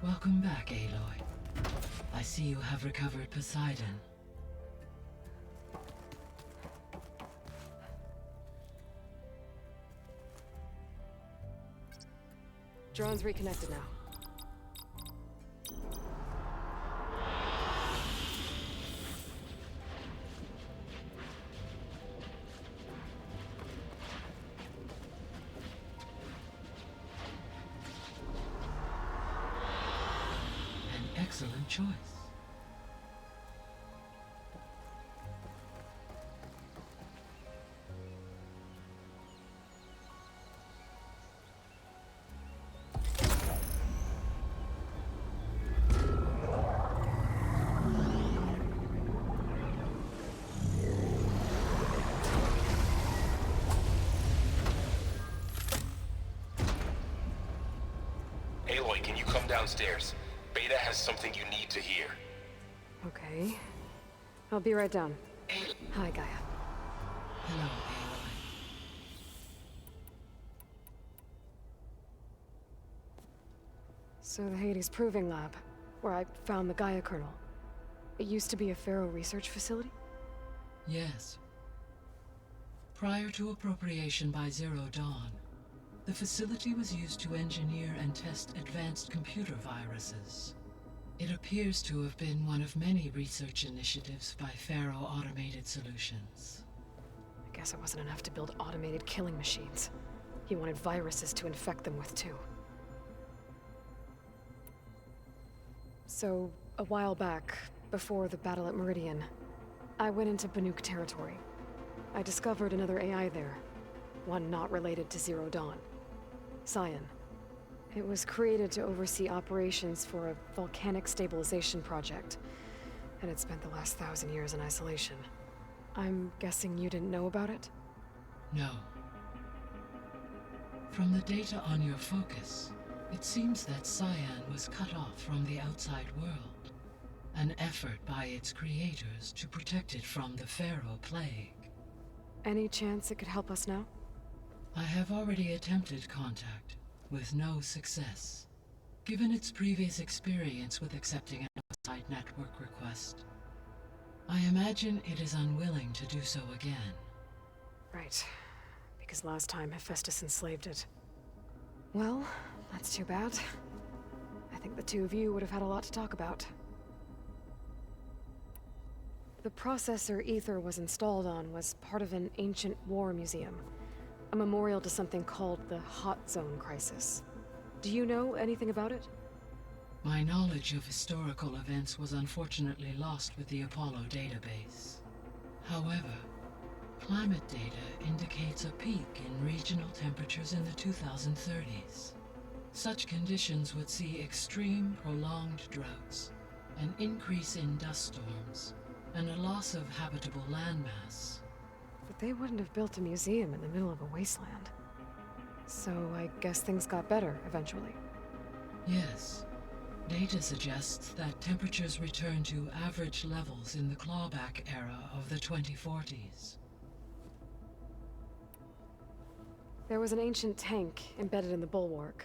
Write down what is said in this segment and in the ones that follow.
Welcome back, Aloy. I see you have recovered Poseidon. Drone's reconnected now. An excellent choice. Aloy, can you come downstairs? Beta has something you need to hear. Okay. I'll be right down. Hi, Gaia. Hello, Aloy. So the Hades Proving Lab, where I found the Gaia kernel. It used to be a Pharaoh research facility? Yes. Prior to appropriation by Zero Dawn, the facility was used to engineer and test advanced computer viruses. It appears to have been one of many research initiatives by Pharaoh Automated Solutions. I guess it wasn't enough to build automated killing machines. He wanted viruses to infect them with, too. So, a while back, before the battle at Meridian, I went into Banuk territory. I discovered another AI there, one not related to Zero Dawn. Scion. It was created to oversee operations for a volcanic stabilization project, and it spent the last 1,000 years in isolation. I'm guessing you didn't know about it? No. From the data on your focus, it seems that Cyan was cut off from the outside world. An effort by its creators to protect it from the Pharaoh plague. Any chance it could help us now? I have already attempted contact, with no success. Given its previous experience with accepting an outside network request, I imagine it is unwilling to do so again. Right. Because last time Hephaestus enslaved it. Well, that's too bad. I think the two of you would have had a lot to talk about. The processor Ether was installed on was part of an ancient war museum. A memorial to something called the Hot Zone Crisis. Do you know anything about it? My knowledge of historical events was unfortunately lost with the Apollo database. However, climate data indicates a peak in regional temperatures in the 2030s. Such conditions would see extreme, prolonged droughts, an increase in dust storms, and a loss of habitable landmass. But they wouldn't have built a museum in the middle of a wasteland. So I guess things got better eventually. Yes. Data suggests that temperatures return to average levels in the clawback era of the 2040s. There was an ancient tank embedded in the bulwark,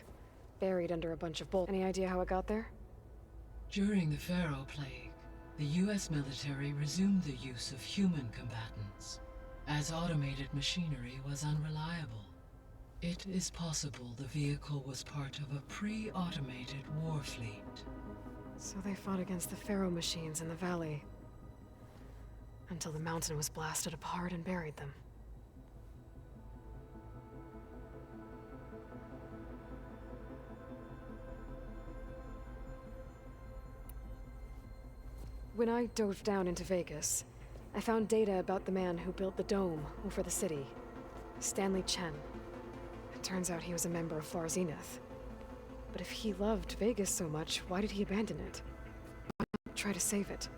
buried under a bunch of bolts. Any idea how it got there? During the Pharaoh plague, the US military resumed the use of human combatants, as automated machinery was unreliable. It is possible the vehicle was part of a pre-automated war fleet. So they fought against the Pharaoh machines in the valley, until the mountain was blasted apart and buried them. When I dove down into Vegas, I found data about the man who built the dome over the city, Stanley Chen. It turns out he was a member of Far Zenith. But if he loved Vegas so much, why did he abandon it? Why not try to save it?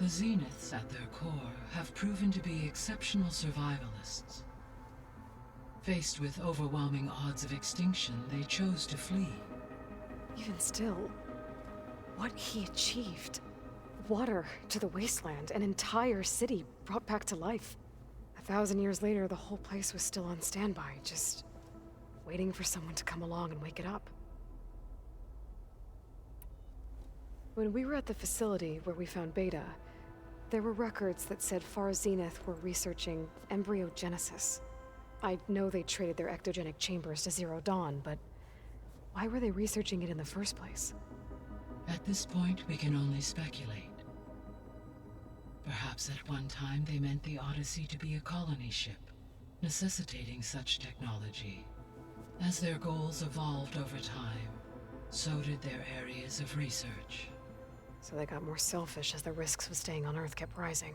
The Zeniths at their core have proven to be exceptional survivalists. Faced with overwhelming odds of extinction, they chose to flee. Even still, what he achieved. Water to the wasteland, an entire city brought back to life. 1,000 years later, the whole place was still on standby, just waiting for someone to come along and wake it up. When we were at the facility where we found Beta, there were records that said Far Zenith were researching embryogenesis. I know they traded their ectogenic chambers to Zero Dawn, but why were they researching it in the first place? At this point, we can only speculate. Perhaps at one time they meant the Odyssey to be a colony ship, necessitating such technology. As their goals evolved over time, so did their areas of research. So they got more selfish as the risks of staying on Earth kept rising.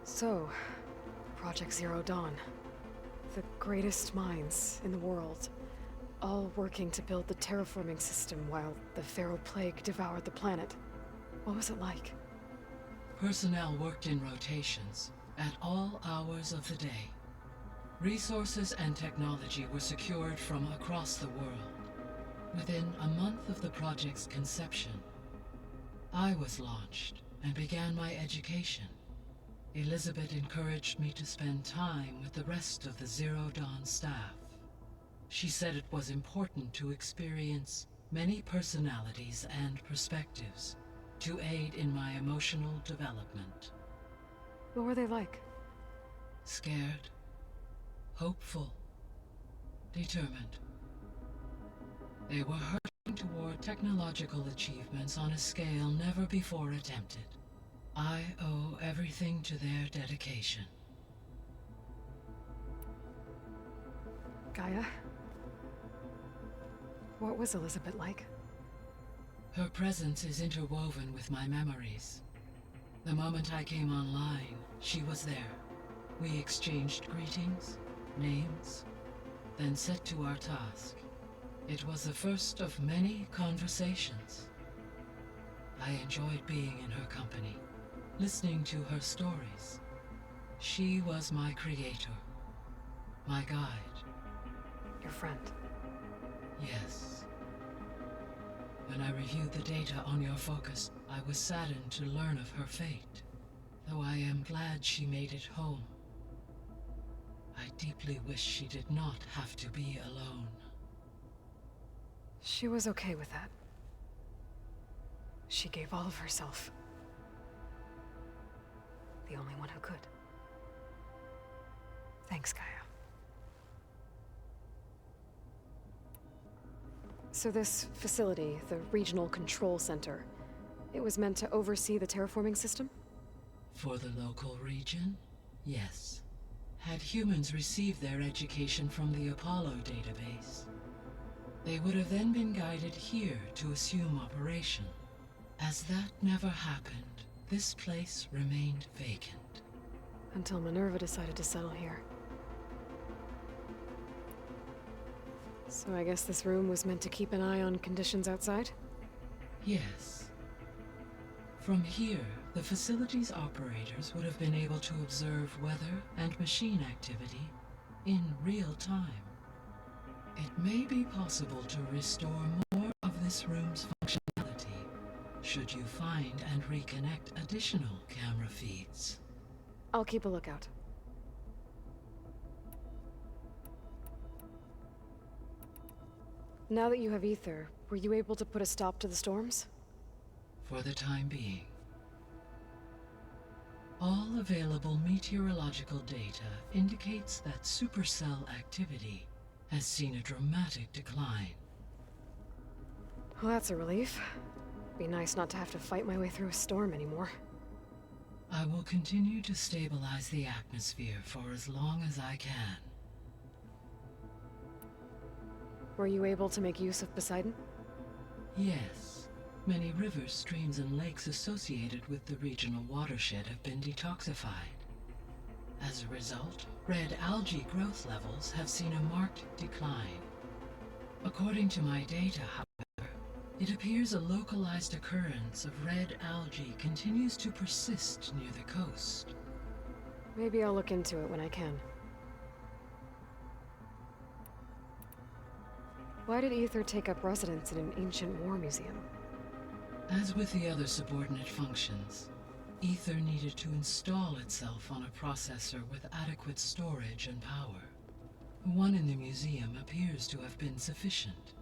So, Project Zero Dawn. The greatest minds in the world, all working to build the terraforming system while the Pharaoh Plague devoured the planet. What was it like? Personnel worked in rotations, at all hours of the day. Resources and technology were secured from across the world. Within a month of the project's conception, I was launched and began my education. Elizabeth encouraged me to spend time with the rest of the Zero Dawn staff. She said it was important to experience many personalities and perspectives to aid in my emotional development. What were they like? Scared, hopeful, determined. They were hurtling toward technological achievements on a scale never before attempted. I owe everything to their dedication. Gaia? What was Elizabeth like? Her presence is interwoven with my memories. The moment I came online, she was there. We exchanged greetings, names, then set to our task. It was the first of many conversations. I enjoyed being in her company, listening to her stories. She was my creator, my guide. Your friend. Yes. When I reviewed the data on your focus, I was saddened to learn of her fate, though I am glad she made it home. I deeply wish she did not have to be alone. She was okay with that. She gave all of herself. The only one who could. Thanks, Gaia. So this facility, the Regional Control Center, it was meant to oversee the terraforming system? For the local region, yes. Had humans received their education from the Apollo database, they would have then been guided here to assume operation. As that never happened, this place remained vacant. Until Minerva decided to settle here. So I guess this room was meant to keep an eye on conditions outside? Yes. From here, the facility's operators would have been able to observe weather and machine activity in real time. It may be possible to restore more of this room's functionality, should you find and reconnect additional camera feeds. I'll keep a lookout. Now that you have ether, were you able to put a stop to the storms? For the time being. All available meteorological data indicates that supercell activity has seen a dramatic decline. Well, that's a relief. Be nice not to have to fight my way through a storm anymore. I will continue to stabilize the atmosphere for as long as I can. Were you able to make use of Poseidon? Yes. Many rivers, streams, and lakes associated with the regional watershed have been detoxified. As a result, red algae growth levels have seen a marked decline. According to my data, however, it appears a localized occurrence of red algae continues to persist near the coast. Maybe I'll look into it when I can. Why did Ether take up residence in an ancient war museum? As with the other subordinate functions, Ether needed to install itself on a processor with adequate storage and power. The one in the museum appears to have been sufficient,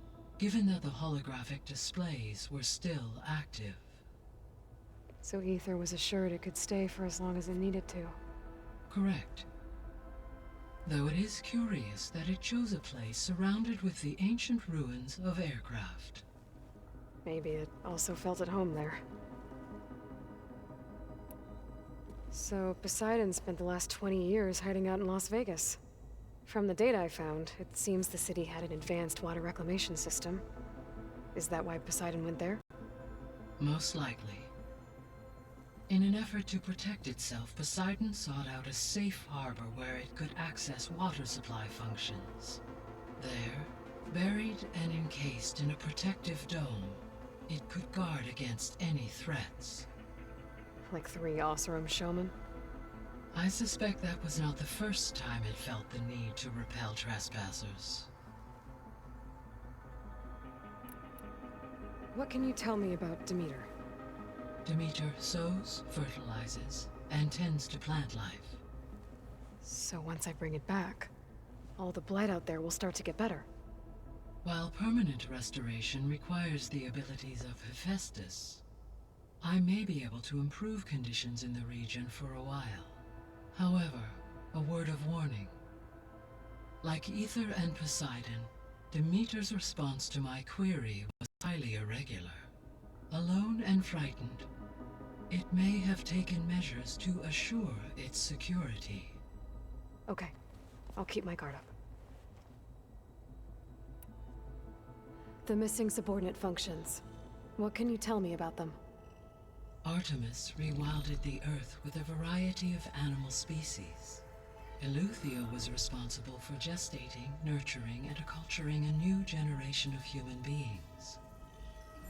given that the holographic displays were still active. So Ether was assured it could stay for as long as it needed to. Correct. Though it is curious that it chose a place surrounded with the ancient ruins of aircraft. Maybe it also felt at home there. So Poseidon spent the last 20 years hiding out in Las Vegas. From the data I found, it seems the city had an advanced water reclamation system. Is that why Poseidon went there? Most likely. In an effort to protect itself, Poseidon sought out a safe harbor where it could access water supply functions. There, buried and encased in a protective dome, it could guard against any threats. Like 3 Oseram showmen? I suspect that was not the first time it felt the need to repel trespassers. What can you tell me about Demeter? Demeter sows, fertilizes, and tends to plant life. So once I bring it back, all the blight out there will start to get better. While permanent restoration requires the abilities of Hephaestus, I may be able to improve conditions in the region for a while. However, a word of warning. Like Ether and Poseidon, Demeter's response to my query was highly irregular. Alone and frightened, it may have taken measures to assure its security. Okay, I'll keep my guard up. The missing subordinate functions. What can you tell me about them? Artemis rewilded the Earth with a variety of animal species. Eleuthia was responsible for gestating, nurturing, and acculturating a new generation of human beings.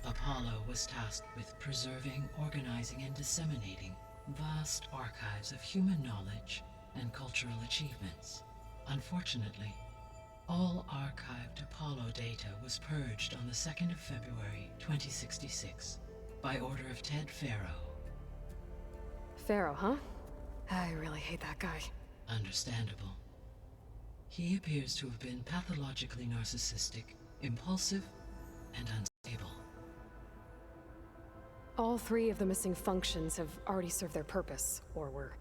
Apollo was tasked with preserving, organizing, and disseminating vast archives of human knowledge and cultural achievements. Unfortunately, all archived Apollo data was purged on the 2nd of February, 2066, by order of Ted Faro. Pharaoh, huh? I really hate that guy. Understandable. He appears to have been pathologically narcissistic, impulsive, and unstable. All 3 of the missing functions have already served their purpose, or were.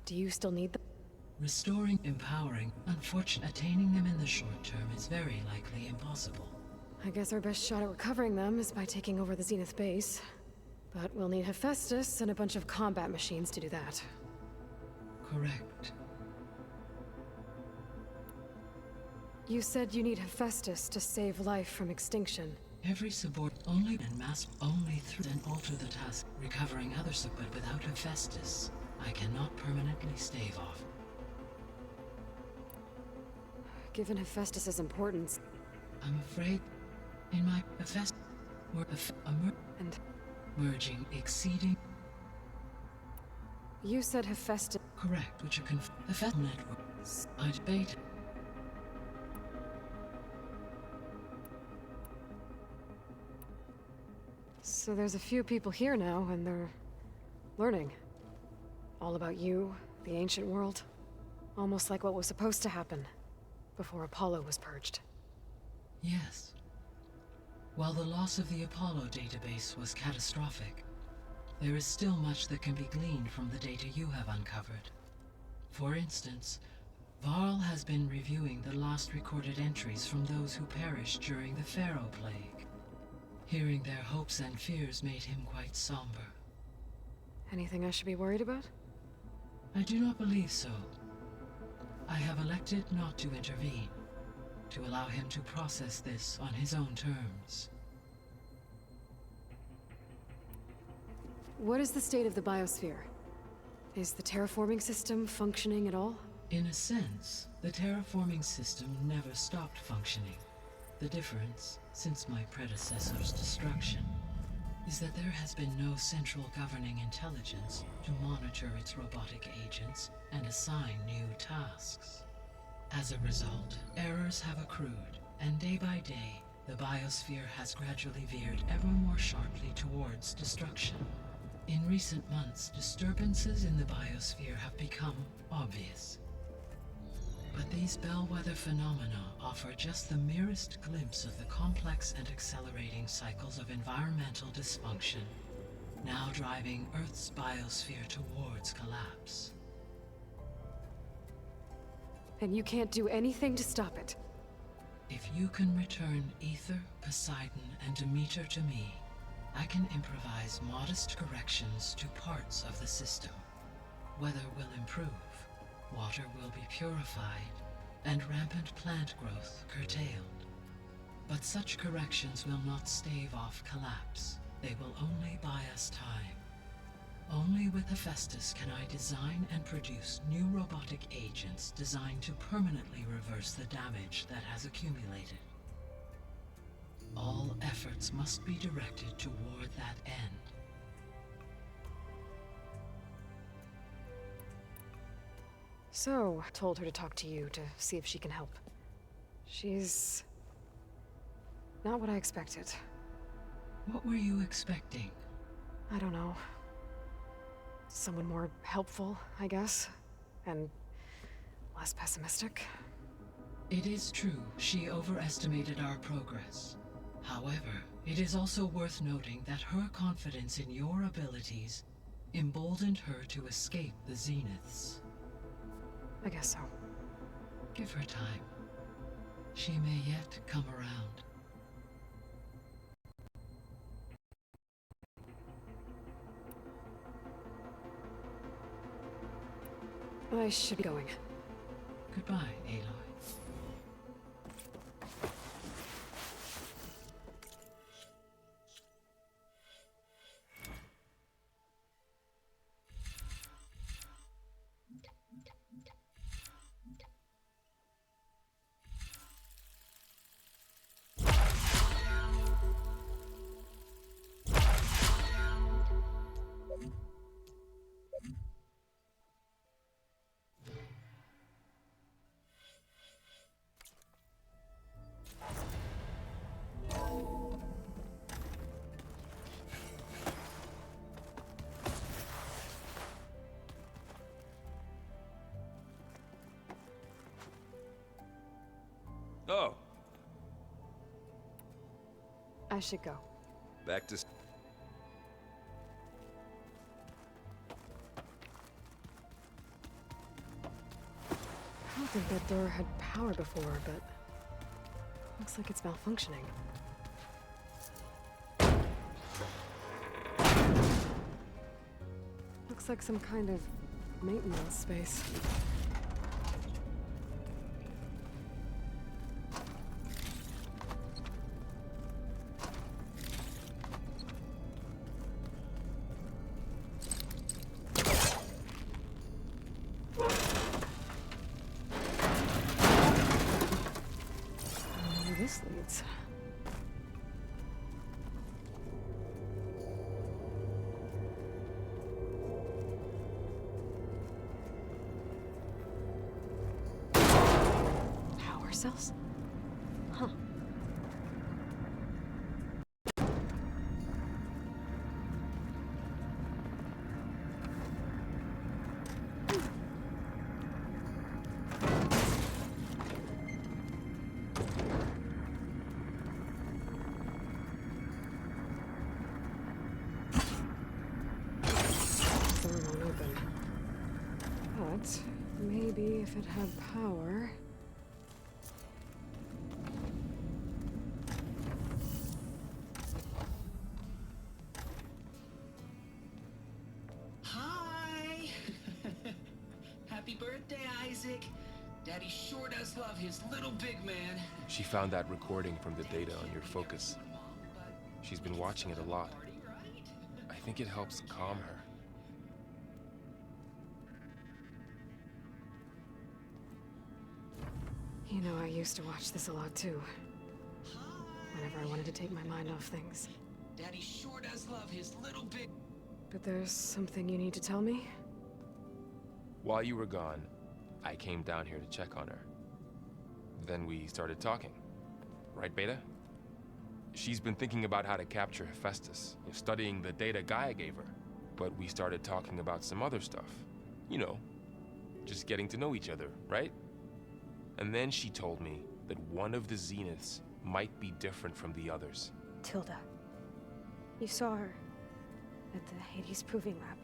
Do you still need them? Restoring, empowering, unfortunately, attaining them in the short term is very likely impossible. I guess our best shot at recovering them is by taking over the Zenith base. But we'll need Hephaestus and a bunch of combat machines to do that. Correct. You said you need Hephaestus to save life from extinction. Every subordinate only and mass only through and alter the task, recovering other but without Hephaestus, I cannot permanently stave off. Given Hephaestus's importance... I'm afraid, in my Hephaestus, we're And... merging, exceeding... You said Hephaestus... Correct, which are Hephaestus networks. I debate. So there's a few people here now, and they're... learning. All about you, the ancient world. Almost like what was supposed to happen, before Apollo was purged. Yes. While the loss of the Apollo database was catastrophic, there is still much that can be gleaned from the data you have uncovered. For instance, Varl has been reviewing the last recorded entries from those who perished during the Pharaoh Plague. Hearing their hopes and fears made him quite somber. Anything I should be worried about? I do not believe so. I have elected not to intervene, to allow him to process this on his own terms. What is the state of the biosphere? Is the terraforming system functioning at all? In a sense, the terraforming system never stopped functioning. The difference, since my predecessor's destruction, is that there has been no central governing intelligence to monitor its robotic agents and assign new tasks. As a result, errors have accrued, and day by day, the biosphere has gradually veered ever more sharply towards destruction. In recent months, disturbances in the biosphere have become obvious. But these bellwether phenomena offer just the merest glimpse of the complex and accelerating cycles of environmental dysfunction, now driving Earth's biosphere towards collapse. And you can't do anything to stop it. If you can return Ether, Poseidon, and Demeter to me, I can improvise modest corrections to parts of the system. Weather will improve, water will be purified, and rampant plant growth curtailed. But such corrections will not stave off collapse. They will only buy us time. Only with Hephaestus can I design and produce new robotic agents designed to permanently reverse the damage that has accumulated. All efforts must be directed toward that end. So, I told her to talk to you to see if she can help. She's not what I expected. What were you expecting? I don't know. Someone more helpful, I guess. And less pessimistic. It is true, she overestimated our progress. However, it is also worth noting that her confidence in your abilities emboldened her to escape the Zeniths. I guess so. Give her time. She may yet come around. I should be going. Goodbye, Aloy. Oh, I should go. back to... I don't think that door had power before, but looks like it's malfunctioning. Looks like some kind of maintenance space. Where this leads. Power cells? Huh. Door won't open. But maybe if it had power. Hi! Happy birthday, Isaac. Daddy sure does love his little big man. She found that recording from the data on your focus. She's been watching it a lot. I think it helps calm her. You know, I used to watch this a lot too. Whenever I wanted to take my mind off things. Daddy sure does love his little big... But there's something you need to tell me? While you were gone, I came down here to check on her. Then we started talking. Right, Beta? She's been thinking about how to capture Hephaestus, studying the data Gaia gave her. But we started talking about some other stuff. You know, just getting to know each other, right? And then she told me that one of the Zeniths might be different from the others. Tilda. You saw her at the Hades Proving Lab.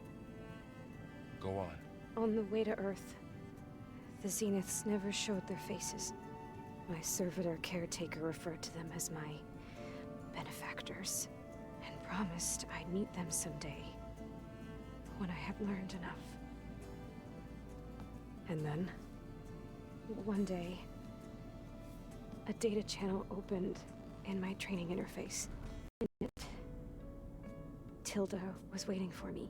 Go on. On the way to Earth, the Zeniths never showed their faces. My servitor caretaker referred to them as my benefactors, and promised I'd meet them someday, when I had learned enough. And then, one day, a data channel opened in my training interface. In it, Tilda was waiting for me,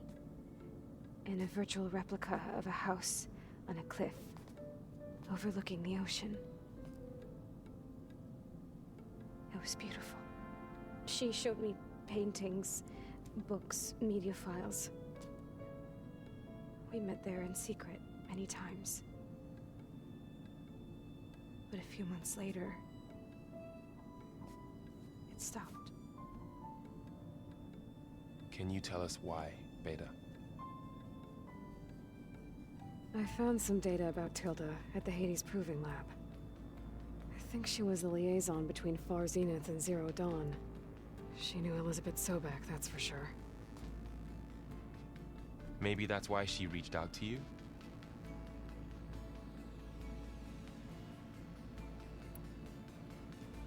in a virtual replica of a house on a cliff, overlooking the ocean. It was beautiful. She showed me paintings, books, media files. We met there in secret many times. But a few months later, it stopped. Can you tell us why, Beta? I found some data about Tilda at the Hades Proving Lab. I think she was the liaison between Far Zenith and Zero Dawn. She knew Elizabeth Sobek, that's for sure. Maybe that's why she reached out to you?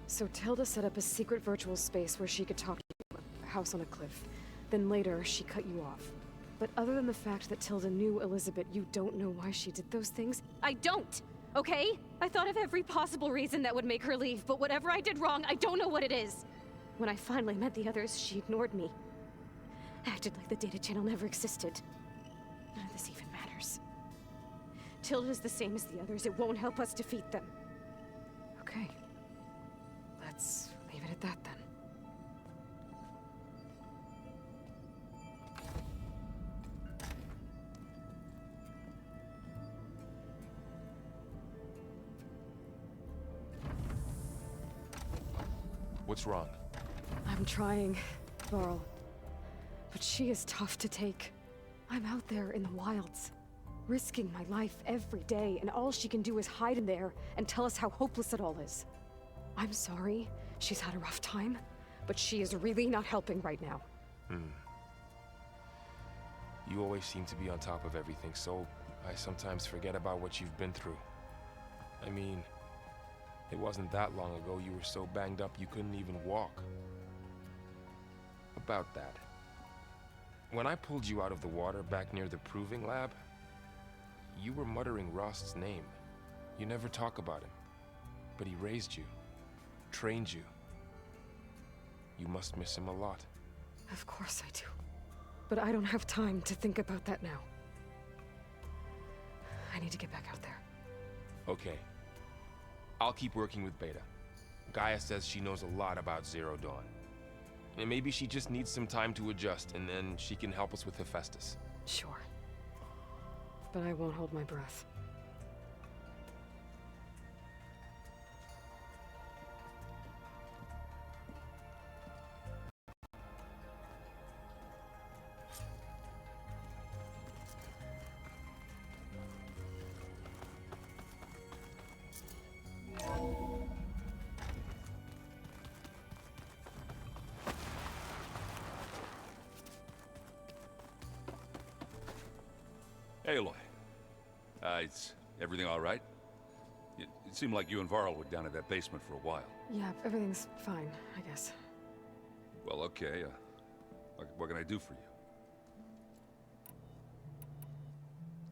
So Tilda set up a secret virtual space where she could talk to you, a house on a cliff. Then later, she cut you off. But other than the fact that Tilda knew Elizabeth, you don't know why she did those things? I don't! Okay? I thought of every possible reason that would make her leave, but whatever I did wrong, I don't know what it is. When I finally met the others, she ignored me. Acted like the data channel never existed. None of this even matters. Tilda's the same as the others. It won't help us defeat them. Okay. Let's leave it at that then. What's wrong? I'm trying, Varl. But she is tough to take. I'm out there in the wilds, risking my life every day, and all she can do is hide in there and tell us how hopeless it all is. I'm sorry, she's had a rough time, but she is really not helping right now. You always seem to be on top of everything, so I sometimes forget about what you've been through. I mean, it wasn't that long ago you were so banged up you couldn't even walk. About that. When I pulled you out of the water back near the Proving Lab, you were muttering Rost's name. You never talk about him. But he raised you, trained you. You must miss him a lot. Of course I do. But I don't have time to think about that now. I need to get back out there. Okay. I'll keep working with Beta. Gaia says she knows a lot about Zero Dawn. And maybe she just needs some time to adjust, and then she can help us with Hephaestus. Sure. But I won't hold my breath. Aloy. Is everything all right? It seemed like you and Varl were down in that basement for a while. Yeah, everything's fine, I guess. Well, okay. What can I do for you?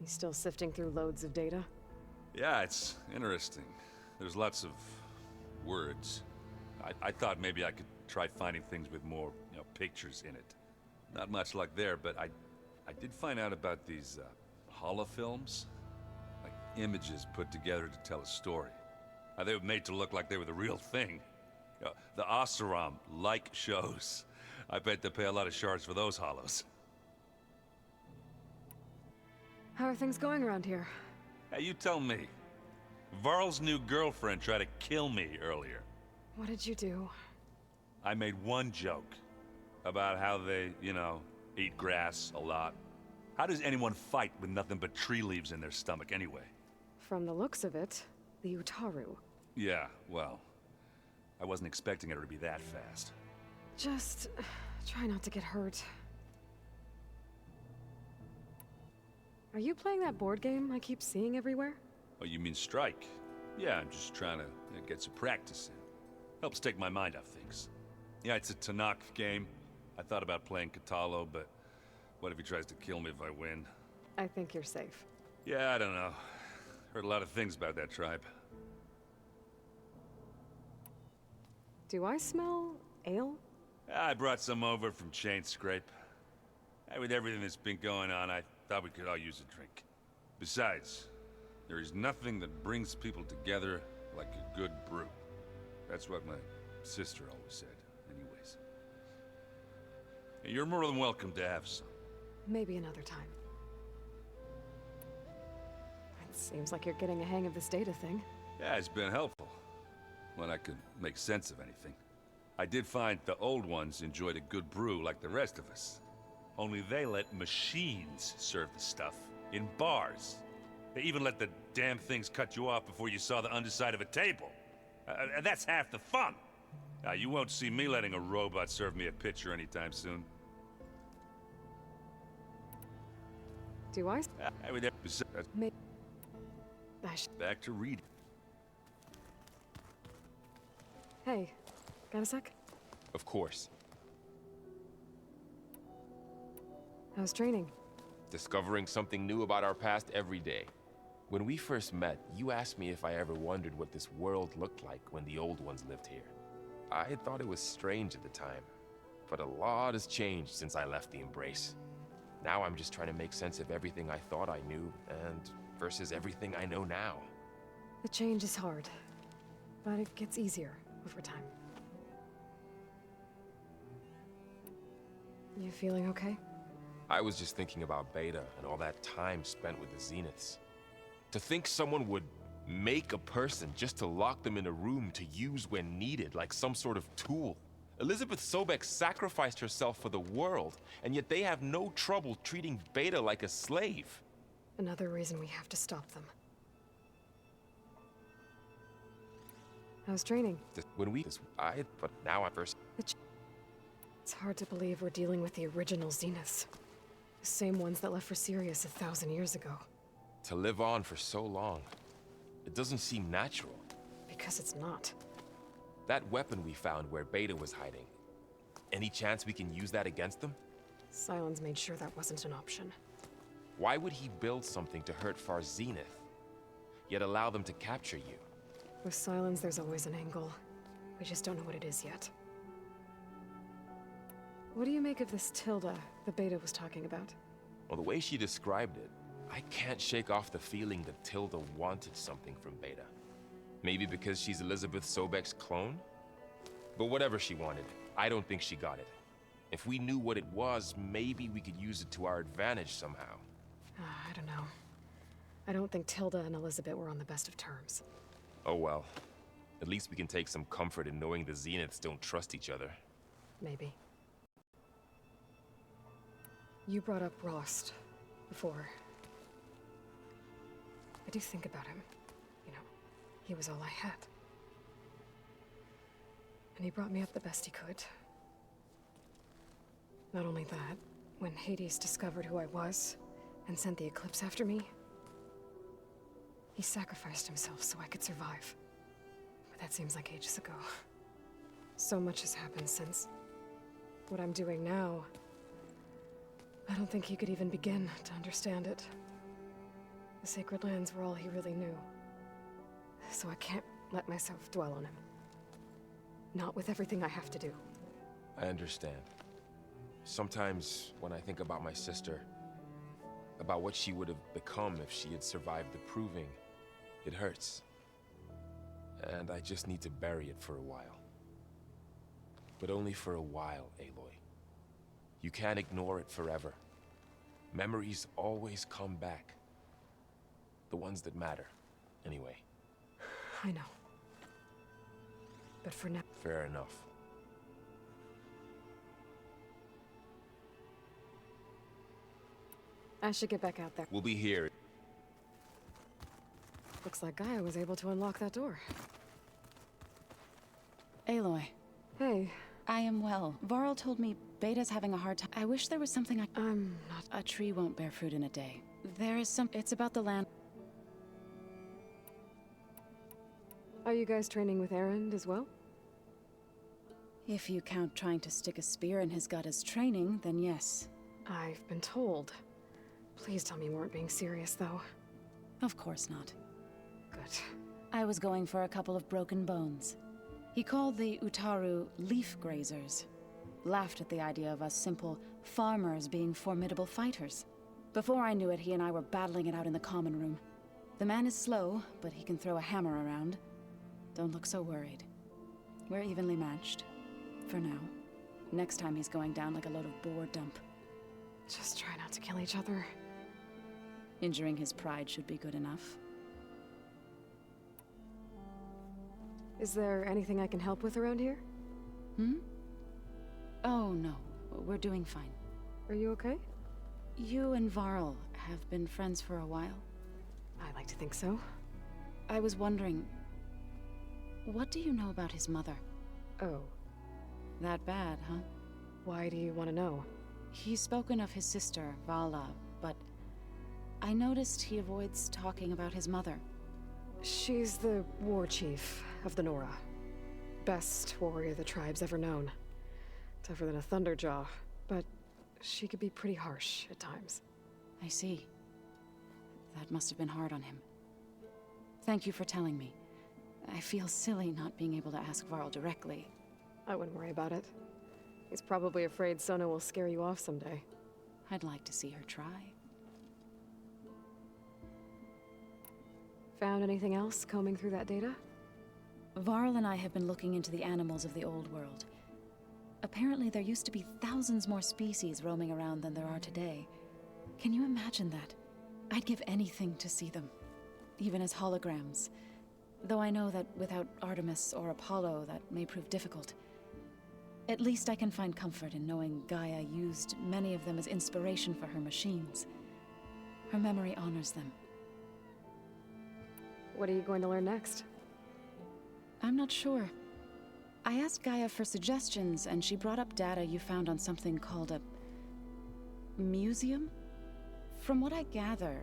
You still sifting through loads of data? Yeah, it's interesting. There's lots of words. I thought maybe I could try finding things with more, pictures in it. Not much luck there, but I did find out about these, holofilms? Like images put together to tell a story. They were made to look like they were the real thing. The Oseram-like shows. I bet they pay a lot of shards for those hollows. How are things going around here? Hey, you tell me. Varl's new girlfriend tried to kill me earlier. What did you do? I made one joke about how they, eat grass a lot. How does anyone fight with nothing but tree leaves in their stomach anyway? From the looks of it, The Utaru. Yeah, well, I wasn't expecting her to be that fast. Just try not to get hurt. Are you playing that board game I keep seeing everywhere? Oh, you mean Strike? Yeah, I'm just trying to get some practice in. Helps take my mind off things. Yeah, it's a Tanakh game. I thought about playing Katalo, but what if he tries to kill me if I win? I think you're safe. Yeah, I don't know. Heard a lot of things about that tribe. Do I smell ale? I brought some over from Chain Scrape. With everything that's been going on, I thought we could all use a drink. Besides, there is nothing that brings people together like a good brew. That's what my sister always said, anyways. You're more than welcome to have some. Maybe another time. It seems like you're getting a hang of this data thing. Yeah, it's been helpful. When I could make sense of anything. I did find the old ones enjoyed a good brew like the rest of us. Only they let machines serve the stuff in bars. They even let the damn things cut you off before you saw the underside of a table. And that's half the fun. You won't see me letting a robot serve me a pitcher anytime soon. Do I? Back to reading. Hey, got a sec? Of course. How's training? Discovering something new about our past every day. When we first met, you asked me if I ever wondered what this world looked like when the old ones lived here. I had thought it was strange at the time, but a lot has changed since I left the Embrace. Now I'm just trying to make sense of everything I thought I knew, and versus everything I know now. The change is hard, but it gets easier over time. You feeling okay? I was just thinking about Beta and all that time spent with the Zeniths. To think someone would make a person just to lock them in a room to use when needed, like some sort of tool. Elizabeth Sobek sacrificed herself for the world, and yet they have no trouble treating Beta like a slave. Another reason we have to stop them. How's training? But now I'm first. It's hard to believe we're dealing with the original Zeniths. The same ones that left for Sirius 1,000 years ago. To live on for so long, it doesn't seem natural. Because it's not. That weapon we found where Beta was hiding. Any chance we can use that against them? Sylens made sure that wasn't an option. Why would he build something to hurt Far Zenith, yet allow them to capture you? With Sylens, there's always an angle. We just don't know what it is yet. What do you make of this Tilda the Beta was talking about? Well, the way she described it, I can't shake off the feeling that Tilda wanted something from Beta. Maybe because she's Elizabeth Sobek's clone? But whatever she wanted, I don't think she got it. If we knew what it was, maybe we could use it to our advantage somehow. I don't know. I don't think Tilda and Elizabeth were on the best of terms. Oh well. At least we can take some comfort in knowing the Zeniths don't trust each other. Maybe. You brought up Rost before. I do think about him. You know, he was all I had. And he brought me up the best he could. Not only that, when Hades discovered who I was and sent the Eclipse after me, he sacrificed himself so I could survive. But that seems like ages ago. So much has happened since. What I'm doing now, I don't think he could even begin to understand it. The Sacred Lands were all he really knew. So I can't let myself dwell on him. Not with everything I have to do. I understand. Sometimes, when I think about my sister, about what she would have become if she had survived the Proving, it hurts. And I just need to bury it for a while. But only for a while, Aloy. You can't ignore it forever. Memories always come back. The ones that matter, anyway. I know. But for now... Fair enough. I should get back out there. We'll be here. But Looks like Gaia was able to unlock that door. Aloy, Hey, I am well. Varl told me Beta's having a hard time. I wish there was something I'm not... A tree won't bear fruit in a day. There is some... It's about the land... Are you guys training with Erend as well? If you count trying to stick a spear in his gut as training, then yes. I've been told. Please tell me you weren't being serious, though. Of course not. Good. I was going for a couple of broken bones. He called the Utaru leaf grazers. Laughed at the idea of us simple farmers being formidable fighters. Before I knew it, he and I were battling it out in the common room. The man is slow, but he can throw a hammer around. Don't look so worried. We're evenly matched. For now. Next time he's going down like a load of boar dump. Just try not to kill each other. Injuring his pride should be good enough. Is there anything I can help with around here? Hmm? Oh, no. We're doing fine. Are you okay? You and Varl have been friends for a while. I like to think so. I was wondering... What do you know about his mother? Oh. That bad, huh? Why do you want to know? He's spoken of his sister, Vala, but... I noticed he avoids talking about his mother. She's the war chief of the Nora. Best warrior the tribe's ever known. Tougher than a Thunderjaw, but she could be pretty harsh at times. I see. That must have been hard on him. Thank you for telling me. I feel silly not being able to ask Varl directly. I wouldn't worry about it. He's probably afraid Sona will scare you off someday. I'd like to see her try. Found anything else combing through that data? Varl and I have been looking into the animals of the old world. Apparently there used to be thousands more species roaming around than there are today. Can you imagine that? I'd give anything to see them, even as holograms. Though I know that without Artemis or Apollo, that may prove difficult. At least I can find comfort in knowing Gaia used many of them as inspiration for her machines. Her memory honors them. What are you going to learn next? I'm not sure. I asked Gaia for suggestions, and she brought up data you found on something called a... museum? From what I gather,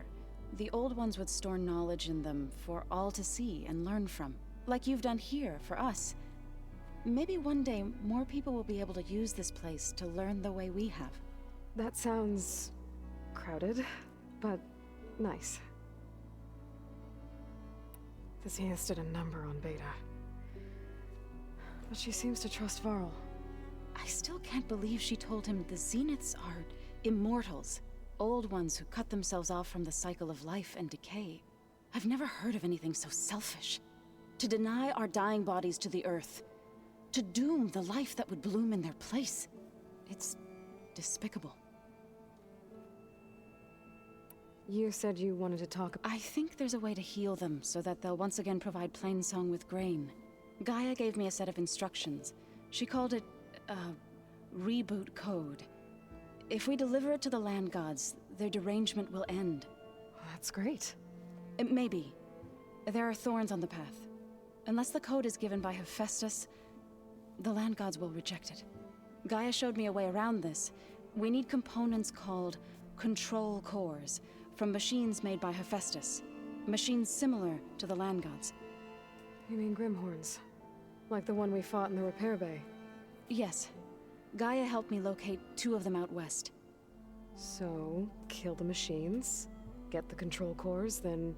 the old ones would store knowledge in them for all to see and learn from. Like you've done here, for us. Maybe one day, more people will be able to use this place to learn the way we have. That sounds... crowded, but nice. The Zeniths did a number on Beta. But she seems to trust Varl. I still can't believe she told him the Zeniths are immortals. Old ones who cut themselves off from the cycle of life and decay. I've never heard of anything so selfish. To deny our dying bodies to the earth. To doom the life that would bloom in their place. It's despicable. You said you wanted to talk... I think there's a way to heal them so that they'll once again provide Plainsong with grain. Gaia gave me a set of instructions. She called it, reboot code. If we deliver it to the land gods, their derangement will end. That's great. Maybe. There are thorns on the path. Unless the code is given by Hephaestus, the land gods will reject it. Gaia showed me a way around this. We need components called control cores, from machines made by Hephaestus. Machines similar to the land gods. You mean Grimhorns? Like the one we fought in the repair bay? Yes. Gaia helped me locate 2 of them out west. So, kill the machines, get the control cores, then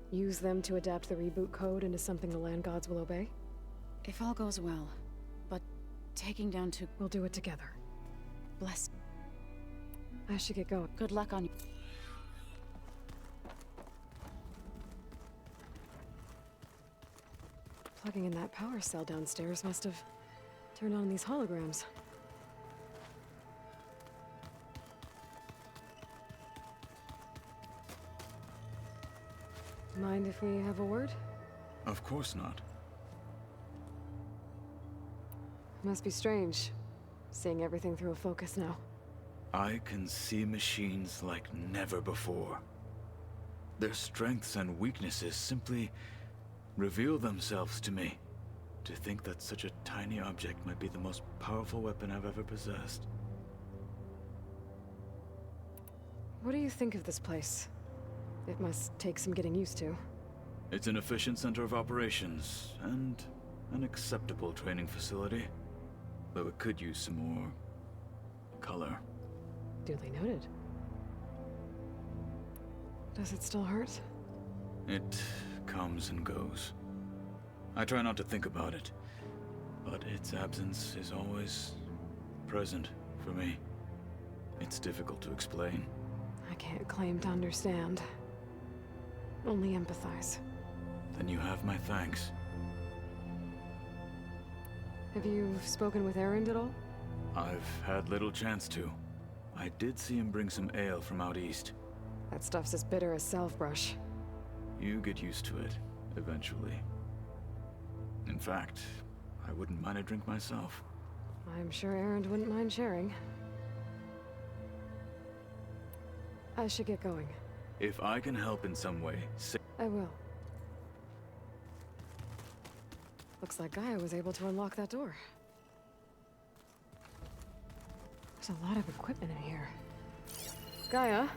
use them to adapt the reboot code into something the land gods will obey? If all goes well. But taking down 2... We'll do it together. Bless. I should get going. Good luck on you. Plugging in that power cell downstairs must have turned on these holograms. Mind if we have a word? Of course not. Must be strange, seeing everything through a focus now. I can see machines like never before. Their strengths and weaknesses simply reveal themselves to me. To think that such a tiny object might be the most powerful weapon I've ever possessed. What do you think of this place? It must take some getting used to. It's an efficient center of operations, and an acceptable training facility. Though it could use some more color. Duly noted. Does it still hurt? It comes and goes. I try not to think about it, but its absence is always present for me. It's difficult to explain. I can't claim to understand. Only empathize. Then you have my thanks. Have you spoken with Erend at all? I've had little chance to. I did see him bring some ale from out east. That stuff's as bitter as salve-brush. You get used to it, eventually. In fact, I wouldn't mind a drink myself. I'm sure Erend wouldn't mind sharing. I should get going. If I can help in some way, I will. Looks like Gaia was able to unlock that door. There's a lot of equipment in here. Gaia,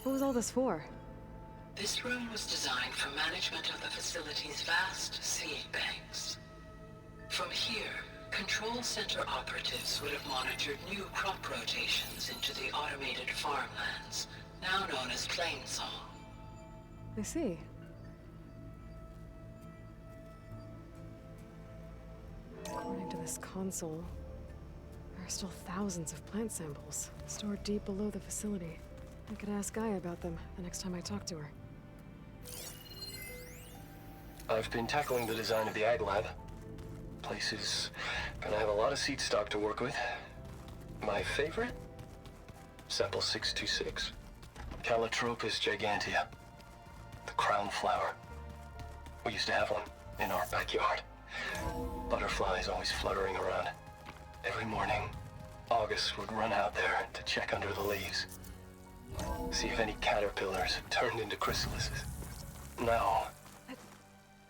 what was all this for? This room was designed for management of the facility's vast seed banks. From here, Control Center operatives would have monitored new crop rotations into the automated farmlands, now known as Plainsong. I see. According to this console, there are still thousands of plant samples stored deep below the facility. I could ask Gaia about them the next time I talk to her. I've been tackling the design of the Ag Lab. Place is gonna have a lot of seed stock to work with. My favorite? Sample 626. Calotropis gigantea. The crown flower. We used to have one in our backyard. Butterflies always fluttering around. Every morning, August would run out there to check under the leaves. See if any caterpillars have turned into chrysalises. Now,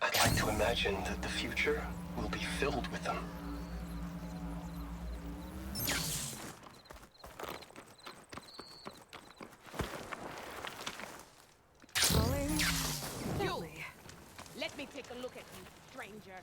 I'd like to imagine that the future will be filled with them. Calling? You! Let me take a look at you, stranger.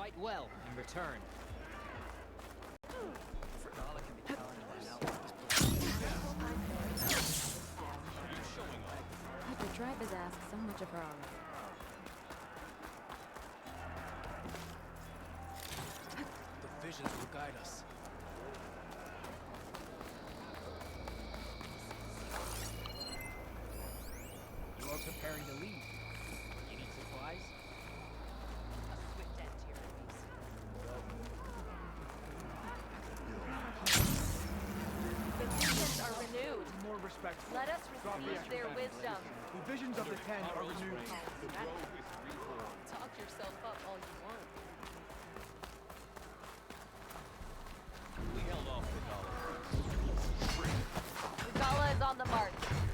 quite well in return. I could drive his ass so much of her already. The visions will guide us. You are preparing to leave. You need supplies? A swift end to your enemies. The visions are renewed. More respectful. Let us receive their wisdom. The visions of the Ten are renewed. Talk yourself up all you want. We held off Regala. Regala is on the march.